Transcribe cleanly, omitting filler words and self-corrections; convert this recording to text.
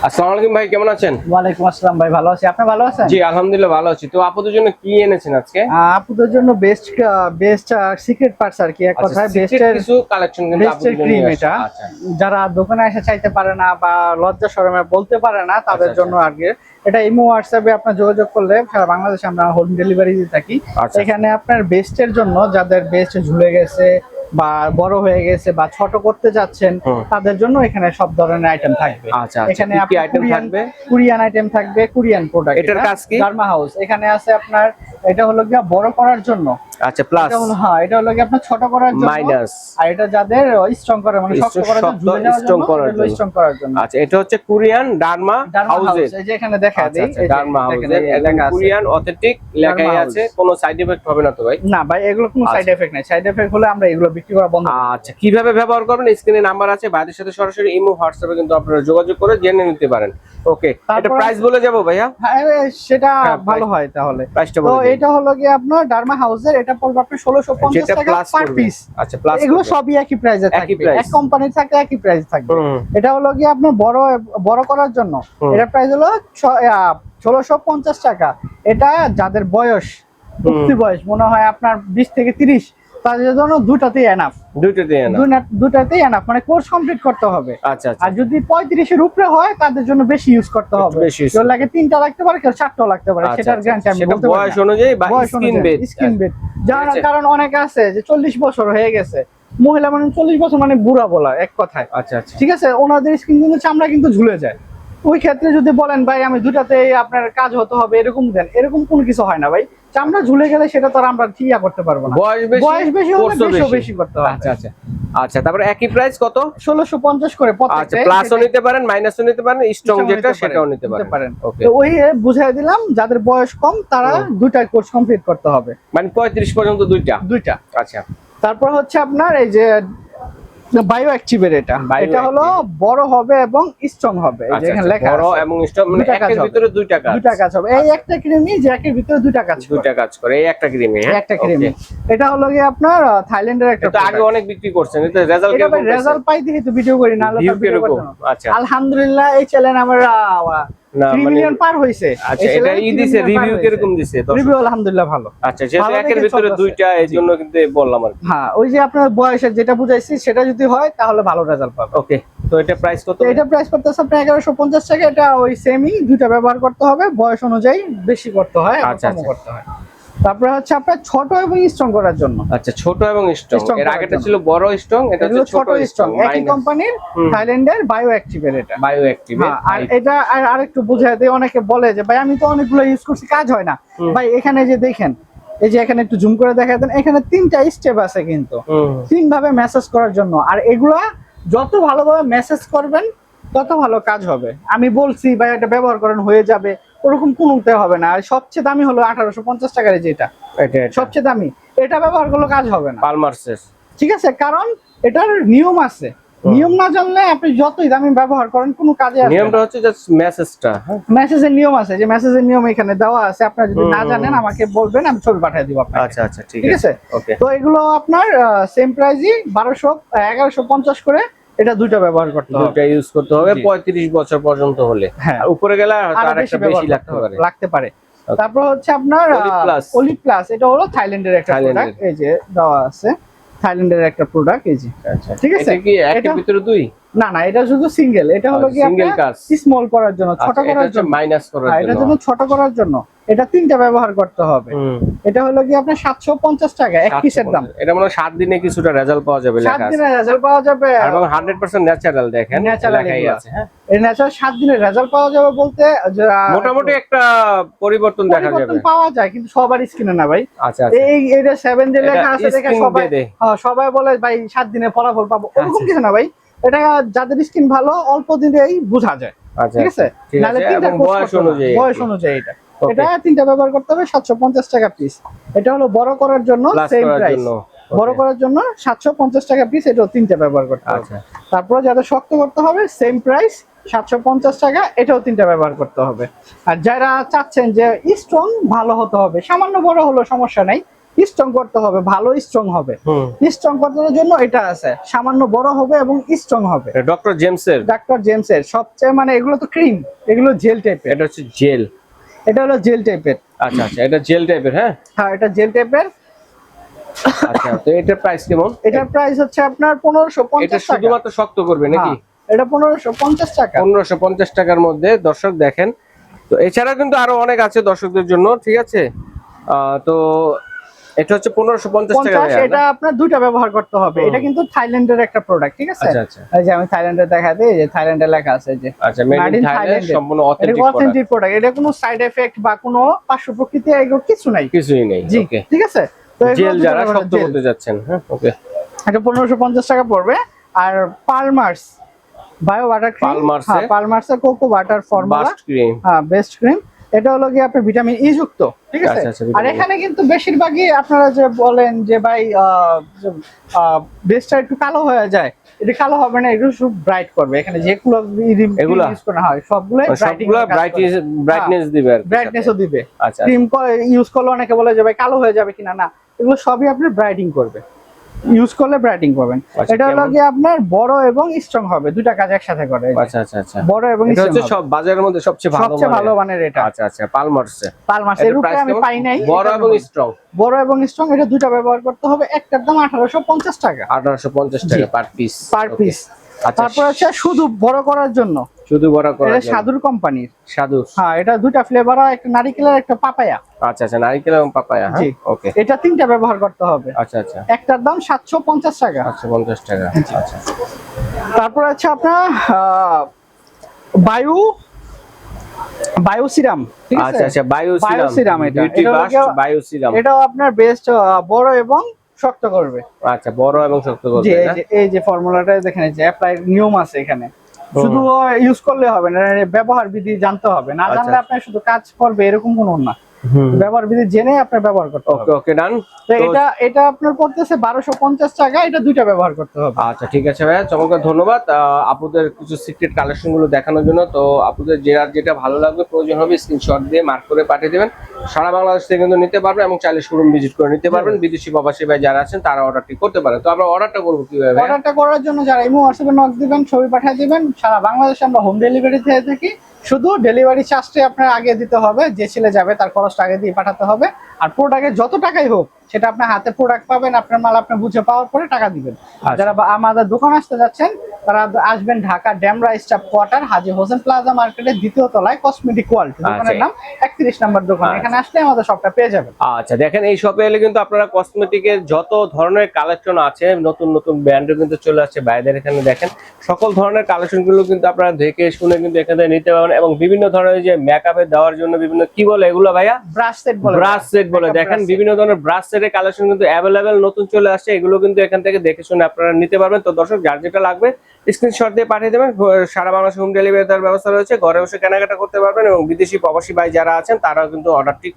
আসসালামু আলাইকুম ভাই, কেমন আছেন? ওয়ালাইকুম আসসালাম ভাই, ভালো আছি। আপনি ভালো আছেন? জি আলহামদুলিল্লাহ ভালো আছি। তো আপুদের জন্য কি এনেছেন আজকে? আপুদের জন্য বেস্ট বেস্ট সিক্রেট পার্টস আর কি, এক কথায় বেস্টের কিছু কালেকশন কিন্তু আপুদের জন্য ক্রিম নিয়ে এটা। আসছে। আচ্ছা, যারা দোকানে এসে চাইতে পারে না বা লজ্জা শরমে বলতে পারে না তাদের আচ্ছা, জন্য আর কি। এটা ইমো হোয়াটসঅ্যাপে আপনার যোগাযোগ করলে সারা বাংলাদেশে আমরা হোম ডেলিভারি দিয়ে থাকি। আচ্ছা। এখানে আপনার বেস্টের জন্য যাদের বেস্ট ঝুলে গেছে বা বড় হয়ে গেছে বা ছোট করতে যাচ্ছেন তাদের জন্য এখানে সব ধরনের আইটেম থাকবে। আচ্ছা, এখানে কি আইটেম থাকবে? কোরিয়ান আইটেম থাকবে, কোরিয়ান প্রোডাক্ট। এটার কাজ কি? ডার্মা হাউস এখানে আছে আপনার, এটা হলো গিয়া বড় করার জন্য। আচ্ছা, প্লাস এটা হলো গিয়া আপনার ছোট করার জন্য, মাইনাস। আর এটা যাদের স্ট্রং করে মানে শক্ত করার জন্য, ঝুলে যাওয়ার জন্য, স্ট্রং করার জন্য। আচ্ছা, এটা হচ্ছে কোরিয়ান ডার্মা হাউস। এই যে এখানে দেখা দেই, এই ডার্মা হাউস একদম কোরিয়ান অথেন্টিক লেখাই আছে। কোনো সাইড এফেক্ট হবে না তো ভাই? না ভাই, এগুলো কোনো সাইড এফেক্ট নাই। সাইড এফেক্ট হলে আমরা এগুলো বিক্রি করা বন্ধ করব। আচ্ছা, কিভাবে ব্যবহার করবেন? স্ক্রিনে নাম্বার আছে, ভাইদের সাথে সরাসরি ইমো হোয়াটসঅ্যাপে কিন্তু আপনারা যোগাযোগ করে জেনে নিতে পারেন। ওকে, এটা প্রাইস বলে যাব ভাইয়া? হ্যাঁ, সেটা ভালো হয় তাহলে। প্রাইসটা তো বলে দিন। এটা হলো কি আপনার ডার্মা হাউসের, এটা পড়বে আপনার 1650 টাকা পার পিস। আচ্ছা, প্লাস এগুলো সবই একই প্রাইসে থাকবে, এক কোম্পানির থাকলে একই প্রাইস থাকবে। এটা হলো কি আপনার বড় করার জন্য, এটা প্রাইস হলো 1650 টাকা। এটা যাদের বয়স উঠতি বয়স মনে হয় আপনার 20 থেকে 30, তাদের জন্য দুটাতেই এনাফ। দুটাতেই এনাফ, মানে কোর্স কমপ্লিট করতে হবে। আচ্ছা, আর যদি 35 এর উপরে হয় তাদের জন্য বেশি ইউজ করতে হবে। কেউ লাগে 3টা লাগতে পারে, কেউ 4টাও লাগতে পারে। সেটার গ্যারান্টি আমি বলতে পারি বয়স অনুযায়ী বা স্কিন বেড। যার কারণ অনেক আছে যে 40 বছর হয়ে গেছে, মহিলা মানে 40 বছর মানে বুড়া বলা এক কথায়। আচ্ছা, ঠিক আছে, ওনাদের স্কিন কিন্তু চামড়া কিন্তু ঝুলে যায়। ওই ক্ষেত্রে যদি বলেন ভাই আমি দুটাতে আপনার কাজ হতে হবে এরকম দেন, এরকম কোনো কিছু হয় না ভাই। চামড়া ঝুলে গেলে সেটা তো আমরা ঠিয়া করতে পারবো না। বয়স বেশি হলে বেশি করতে হবে। আচ্ছা, তারপরে একই প্রাইস কত? 1650 করে প্রত্যেকটা। আচ্ছা, প্লাসও নিতে পারেন, মাইনাসও নিতে পারেন, স্ট্রং যেটা সেটাও নিতে পারেন। ওকে, তো ওই বুঝাই দিলাম যাদের বয়স কম তারা দুইটা কোর্স কমপ্লিট করতে হবে, মানে 35 পর্যন্ত দুইটা। আচ্ছা, তারপর হচ্ছে আপনার এই যে বায়ো অ্যাক্টিভের, এটা হলো বড় হবে এবং স্ট্রং হবে। এই যে এখানে লেখা আছে বড় এবং স্ট্রং, মানে একের ভিতরে দুইটা কাজ হবে। এই একটা ক্রিমই যে একের ভিতরে দুইটা কাজ করে। এই একটা ক্রিমে এটা হলো কি আপনার থাইল্যান্ডের একটা। এটা আগে অনেক বিক্রি করছেন, এটা রেজাল্ট পাই দেখি তো ভিডিও করি না। আচ্ছা, আলহামদুলিল্লাহ এই চ্যানেল আমরা 3 মিলিয়ন পার হইছে। আচ্ছা, এটা দিছে রিভিউ কিরকম দিছে? রিভিউ আলহামদুলিল্লাহ ভালো। আচ্ছা, যেহেতু একের ভিতরে দুইটা এইজন্য কিন্তু বললাম আর কি। হ্যাঁ, ওই যে আপনার বয়সের যেটা বুঝাইছি সেটা যদি হয় তাহলে ভালো রেজাল্ট পাবে। ওকে, তো এটা প্রাইস কত? এটা প্রাইস পড়তেছে আপনার 1150 টাকা। এটা ওই সেমই, দুইটা ব্যবহার করতে হবে, বয়স অনুযায়ী বেশি করতে হয় আর কম করতে হয়। তারপরে হচ্ছে আপনার ছোট এবং স্ট্রং করার জন্য। আচ্ছা, ছোট এবং স্ট্রং। এর আগেটা ছিল বড় স্ট্রং, এটা হচ্ছে ছোট স্ট্রং। একই কোম্পানির থাইল্যান্ডের বায়ো অ্যাক্টিভের এটা। আর এটা আরেকটু বুঝাই দেই, অনেকে বলে যে ভাই আমি তো অনেকগুলো ইউজ করছি কাজ হয় না। ভাই এখানে যে দেখেন, এই যে এখানে একটু জুম করে দেখা দেন, এখানে 3টা স্টেপ আছে কিন্তু 3 ভাবে মেসেজ করার জন্য। আর এগুলা যত ভালোভাবে মেসেজ করবেন তত ভালো কাজ হবে। আমি বলছি ভাই এটা ব্যবহার করেন হয়ে যাবে, ওরকম কোনোতে হবে না। আর সবচেয়ে দামি হলো 1850 টাকার যেটা, সবচেয়ে দামি। এটা ব্যবহার করলে কাজ হবে না, পালমার্সের। ঠিক আছে, কারণ এটার নিয়ম আছে। নিয়ম না জানলে আপনি যতই দামি ব্যবহার করেন কোনো কাজে আসবে না। নিয়মটা হচ্ছে জাস্ট মেসেজটা। মেসেজের নিয়ম আছে, যে মেসেজের নিয়ম এখানে দেওয়া আছে। আপনারা যদি না জানেন আমাকে বলবেন, আমি ছবি পাঠিয়ে দিব আপনাকে। আচ্ছা, ঠিক আছে। ওকে, তো এগুলো আপনার সেম প্রাইসই 1150 করে। এটা দুইটা ব্যবহার করতে হবে, দুইটা ইউজ করতে হবে 35 বছর পর্যন্ত হলে। হ্যাঁ, উপরে গেলে আর একটা বেশি লাগতে পারে। তারপর হচ্ছে আপনার অলিভ প্লাস, এটা হলো থাইল্যান্ডের একটা প্রোডাক্ট। এই যে দেওয়া আছে থাইল্যান্ডের একটা প্রোডাক্ট, এই যে। আচ্ছা, ঠিক আছে, এটা কি একের ভিতরে দুই? না, এটা শুধু সিঙ্গেল। এটা হলো কি সিঙ্গেল কাজ, স্মল করার জন্য, ছোট করার জন্য, মাইনাস করার জন্য। এটার জন্য ছোট করার জন্য এটা 3টা ব্যবহার করতে হবে। এটা হলো কি আপনার 750 টাকা এক পিসের দাম। এটা মনে হয় 7 দিনে কিছুটা রেজাল্ট পাওয়া যাবে, লেখা আছে 7 দিনে রেজাল্ট পাওয়া যাবে এবং 100% ন্যাচারাল। দেখেন লেখাই আছে। হ্যাঁ, এই ন্যাচারাল 7 দিনে রেজাল্ট পাওয়া যাবে বলতে মোটামুটি একটা পরিবর্তন দেখা যাবে, পাওয়া যায়, কিন্তু সবার স্কিনে না ভাই। আচ্ছা, এটা 7 ডে লেখা আছে দেখে সবাই বলে ভাই 7 দিনে ফলাফল পাবো, এরকম কিছু না ভাই। এটা যাদের স্কিন ভালো অল্প দিনেই বোঝা যায়। ঠিক আছে, নালে বয়স অনুযায়ী এটা 3টা ব্যবহার করতে হবে। 750 টাকা পিস। এটা হলো বড় করার জন্য সেম প্রাইস, বড় করার জন্য 750 টাকা পিস। এটাও 3টা ব্যবহার করতে হবে। তারপর যাদের শক্ত করতে হবে সেম প্রাইস 750 টাকা, এটাও 3টা ব্যবহার করতে হবে। আর যারা চাচ্ছেন যে স্ট্রং ভালো হতে হবে, সামান্য বড় হলো সমস্যা নাই, স্ট্রং করতে হবে, ভালো স্ট্রং হবে। স্ট্রং করার জন্য এটা আছে, সামান্য বড় হবে এবং স্ট্রং হবে। ডক্টর জেমস এর সবচেয়ে মানে এগুলো তো ক্রিম, এগুলো জেল টাইপের। এটা হচ্ছে জেল, এটা হলো জেল টাইপের। আচ্ছা আচ্ছা, এটা জেল টাইপের। হ্যাঁ হ্যাঁ, এটা জেল টাইপের। আচ্ছা, তো এটার প্রাইস কেমন? এটার প্রাইস হচ্ছে আপনার 1550 এটা টাকা। শুধুমাত্র শক্ত করবে নাকি? এটা 1550 টাকা। 1550 টাকার মধ্যে দর্শক দেখেন। তো এছাড়া কিন্তু আরো অনেক আছে দর্শকদের জন্য, ঠিক আছে। তো এটা হচ্ছে 1550 টাকা। এটা আপনার দুইটা ব্যবহার করতে হবে। এটা কিন্তু থাইল্যান্ডের একটা প্রোডাক্ট, ঠিক আছে। আচ্ছা আচ্ছা, এই যে আমি থাইল্যান্ডের দেখা দেই, এই যে থাইল্যান্ডে লেখা আছে যে আচ্ছা, মেড ইন থাইল্যান্ড, সম্পূর্ণ অথেন্টিক প্রোডাক্ট। এটা কোনো সাইড এফেক্ট বা কোনো পার্শ্ব প্রকৃতি এগুলো কিছুই নেই। ওকে, ঠিক আছে। তো জেল যারা শক্ত করতে যাচ্ছেন, হ্যাঁ ওকে, এটা 1550 টাকা পড়বে। আর পালমার্স বায়ো ওয়াটার ক্রিম, পালমার্সের কোকো ওয়াটার ফর্মুলা, হ্যাঁ বেস্ট ক্রিম। এটা হলো কি আপনার ভিটামিন ই যুক্ত, ঠিক আছে। আর এখানে কিন্তু বেশিরভাগই আপনারা যে বলেন যে ভাই বেসটা একটু কালো হয়ে যায়, এটা কালো হবে না, একটু শুধু ব্রাইট করবে। এখানে যেগুলো ইউজ করা হয় সবগুলোই ব্রাইটনেস দিবে, আর ব্রাইটনেসও দিবে। আচ্ছা, ক্রিম ইউজ করলে অনেকে বলে যে ভাই কালো হয়ে যাবে কিনা, না, এগুলো সবই আপনি ব্রাইটিং করবে, ইউজ করলে ব্রাইটিং পাবেন। এটা হলো কি আপনার বড় এবং স্ট্রং হবে, দুইটা কাজ একসাথে করে। আচ্ছা আচ্ছা আচ্ছা, বড় এবং এটা হচ্ছে সব বাজারের মধ্যে সবচেয়ে ভালো মানের এটা। আচ্ছা আচ্ছা, পালমার্স এর উপরে আমি পাই নাই। বড় এবং স্ট্রং, এটা দুইটা ব্যবহার করতে হবে। একটার দাম 1850 টাকা। 1850 টাকা পার পিস। তারপর আছে শুধু বড় করার জন্য, এটা সাধুর কোম্পানির। হ্যাঁ, এটা দুইটা ফ্লেভার, একটা নারকেলের একটা পাপায়া। আচ্ছা আচ্ছা, নারকেল এবং পাপায়া, হ্যাঁ ওকে। এটা তিনটা ব্যবহার করতে হবে। আচ্ছা আচ্ছা, একটার দাম 750 টাকা। 750 টাকা। আচ্ছা, তারপর আছে আপনার বায়ু সিরাম, ঠিক আছে। আচ্ছা আচ্ছা, বায়ু সিরাম, এটাও আপনার বেস্ট, বড় এবং শক্ত করবে। আচ্ছা, বড় এবং শক্ত করবে। এই যে ফর্মুলাটা দেখেন, এই যে অ্যাপ্লাই নিয়ম আছে এখানে, শুধু ইউজ করলে হবে না, ব্যবহার বিধি জানতে হবে। না জানলে আপনি শুধু কাজ করবে এরকম কোনো না, ব্যবহার বিধি জেনে আপনি ব্যবহার করতে হবে। ওকে ডান। এটা আপনার পড়তেছে 1250 টাকা। এটা দুইটা ব্যবহার করতে হবে। আচ্ছা ঠিক আছে ভাইয়া, চমৎকার, ধন্যবাদ আপুদের কিছু সিক্রেট কালেকশন গুলো দেখানোর জন্য। তো আপুদের যেটা ভালো লাগবে, প্রয়োজন হবে, স্ক্রিনশট দিয়ে মার্ক করে পাঠিয়ে দেবেন। সারা বাংলাদেশ থেকে কিন্তু নিতে পারবেন এবং চাইলে শোরুম ভিজিট করে নিতে পারবেন। বিদেশি প্রবাসী ভাই যারা আছেন তারা অর্ডারটি করতে পারেন। তো আমরা অর্ডারটা করবো কিভাবে? অর্ডারটা করার জন্য যারা ইমো হোয়াটসঅ্যাপে নক দিবেন, ছবি পাঠিয়ে দিবেন। সারা বাংলাদেশে আমরা হোম ডেলিভারি দিয়ে থাকি। শুধু ডেলিভারি চার্জটা আপনার আগে দিতে হবে, যে ছেলে যাবে তার খরচটা আগে দিয়ে পাঠাতে হবে। আর প্রোডাক্টে যত টাকাই হোক, সেটা আপনার হাতে প্রোডাক্ট পাবেন, আপনার মাল আপনি বুঝে পাওয়ার পরে টাকা দিবেন। যারা আমাদের দোকান আসতে যাচ্ছেন তারা আসবেন ঢাকা ড্যামরা স্টাফ কোয়ার্টার, হাজী হোসেন প্লাজা মার্কেটের দ্বিতীয় তলায়, কসমেটিক ওয়ার্ল্ড, দোকানের নাম 31 নম্বর দোকান। এখানে আসলে আমাদের সবটা পেয়ে যাবেন। আচ্ছা দেখেন, এই শপে এলে কিন্তু আপনারা কসমেটিকের যত ধরনের কালেকশন আছে, নতুন নতুন ব্র্যান্ডও কিন্তু চলে আসছে বাইরের। এখানে দেখেন সকল ধরনের কালেকশন গুলো কিন্তু আপনারা দেখে শুনে কিন্তু এখানে নিতে পারবেন। এবং বিভিন্ন ধরনের যে মেকআপে দেওয়ার জন্য বিভিন্ন কি বলে এগুলো ভাইয়া, ব্রাশ সেট বলে। দেখেন বিভিন্ন ধরনের ব্রাশ সেটের কালেকশন কিন্তু অ্যাভেলেবেল নতুন চলে আসছে, এগুলো কিন্তু এখান থেকে দেখে শুনে আপনারা নিতে পারবেন। তো দর্শক, যার যেটা লাগবে স্ক্রিনশট দিয়ে পাঠিয়ে দেবেন। সারা বাংলাদেশে হোম ডেলিভারি দেওয়ার ব্যবস্থা রয়েছে, ঘরে বসে কেনাকাটা করতে পারবেন। এবং বিদেশি প্রবাসী ভাই যারা আছেন তারাও কিন্তু অর্ডারটি